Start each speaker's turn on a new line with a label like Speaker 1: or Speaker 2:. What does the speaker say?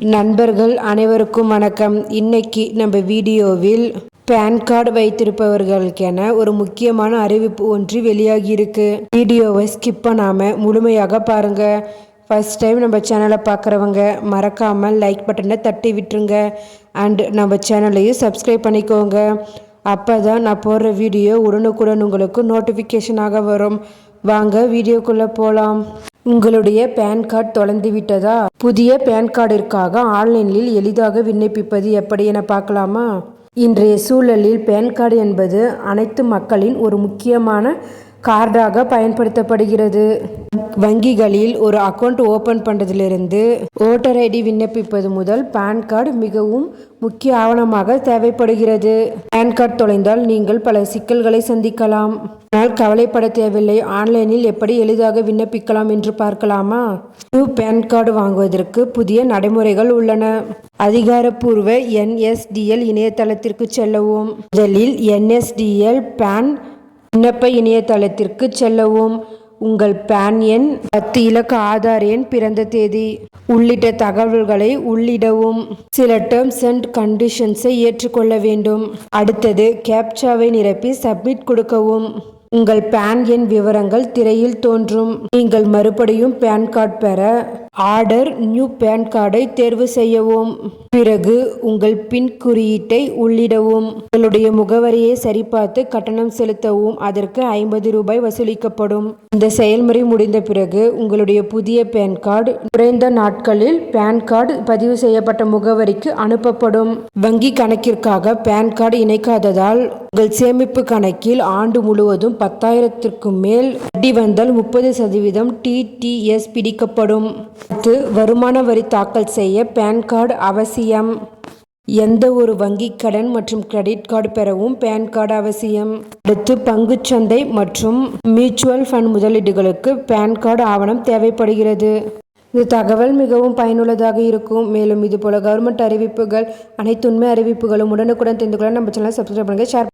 Speaker 1: நண்பர்கள் அனைவருக்கும் வணக்கம். இன்னைக்கு நம்ம வீடியோவில் பேன் கார்டு வைத்திருப்பவர்களுக்கென ஒரு முக்கியமான அறிவிப்பு ஒன்று வெளியாகி இருக்கு. வீடியோவை ஸ்கிப் பண்ணாமல் முழுமையாக பாருங்க. ஃபர்ஸ்ட் டைம் நம்ம சேனலை பார்க்குறவங்க மறக்காமல் லைக் பட்டனை தட்டி விட்டுருங்க. அண்ட் நம்ம சேனலையும் சப்ஸ்கிரைப் பண்ணிக்கோங்க. அப்போ தான் நான் போடுற வீடியோ உடனுக்குடன் உங்களுக்கு நோட்டிஃபிகேஷனாக வரும். வாங்க வீடியோக்குள்ளே போகலாம். உங்களுடைய பேன் கார்டு தொலைந்து விட்டதா? புதிய பேன் கார்டிற்காக ஆன்லைனில் எளிதாக விண்ணப்பிப்பது எப்படி என பார்க்கலாமா? இன்றைய சூழலில் பேன் கார்டு என்பது அனைத்து மக்களின் ஒரு முக்கியமான கார்டாக பயன்படுத்தப்படுகிறது. வங்கிகளில் ஒரு அக்கௌண்ட் ஓபன் பண்ணுறதிலிருந்து ஓட்டர் ஐடி விண்ணப்பிப்பது முதல் பேன் கார்டு மிகவும் முக்கிய ஆவணமாக தேவைப்படுகிறது. பேன் கார்டு தொலைந்தால் நீங்கள் பல சிக்கல்களை சந்திக்கலாம். ஆனால் கவலைப்பட தேவையில்லை. ஆன்லைனில் எப்படி எளிதாக விண்ணப்பிக்கலாம் என்று பார்க்கலாமா? நியூ பேன் கார்டு வாங்குவதற்கு புதிய நடைமுறைகள் உள்ளன. அதிகாரப்பூர்வ NSDL இணையதளத்திற்கு செல்லவும். முதலில் NSDL பேன் விண்ணப்ப இணையதளத்திற்கு செல்லவும். உங்கள் பேன் எண், 10 இலக்க ஆதார் எண், பிறந்த தேதி உள்ளிட்ட தகவல்களை உள்ளிடவும். சில டேர்ம்ஸ் அண்ட் கண்டிஷன்ஸை ஏற்றுக்கொள்ள வேண்டும். அடுத்தது கேப்சாவை நிரப்பி சப்மிட் கொடுக்கவும். உங்கள் பேன் எண் விவரங்கள் திரையில் தோன்றும். நீங்கள் மறுபடியும் பேன் கார்டு பெற ஆர்டர் நியூ பேன் கார்டை தேர்வு செய்யவும். பிறகு உங்கள் பின் குறியீட்டை உள்ளிடவும். உங்களுடைய முகவரியை சரிபார்த்து கட்டணம் செலுத்தவும். அதற்கு 50 ரூபாய் வசூலிக்கப்படும். இந்த செயல்முறை முடிந்த பிறகு உங்களுடைய புதிய பேன் கார்டு குறைந்த நாட்களில் பேன் கார்டு பதிவு செய்யப்பட்ட முகவரிக்கு அனுப்பப்படும். வங்கி கணக்கிற்காக பேன் கார்டு இணைக்காததால் உங்கள் சேமிப்பு கணக்கில் ஆண்டு முழுவதும் 10,000க்கு மேல் வட்டி வந்தால் 30% TTS பிடிக்கப்படும். அடுத்து வருமான வரி தாக்கல் செய்ய பேன் கார்டு அவசியம். எந்த ஒரு வங்கி கடன் மற்றும் கிரெடிட் கார்டு பெறவும் பேன் கார்டு அவசியம். அடுத்து பங்குச்சந்தை மற்றும் மியூச்சுவல் ஃபண்ட் முதலீடுகளுக்கு பேன் கார்டு ஆவணம் தேவைப்படுகிறது. இந்த தகவல் மிகவும் பயனுள்ளதாக இருக்கும். மேலும் இதுபோல கவர்மெண்ட் அறிவிப்புகள், அனைத்து உண்மை அறிவிப்புகளும் உடனுக்குடன் தெரிந்து கொள்ள நம்ம சேனலை சப்ஸ்கிரைப் பண்ணுங்க, ஷேர்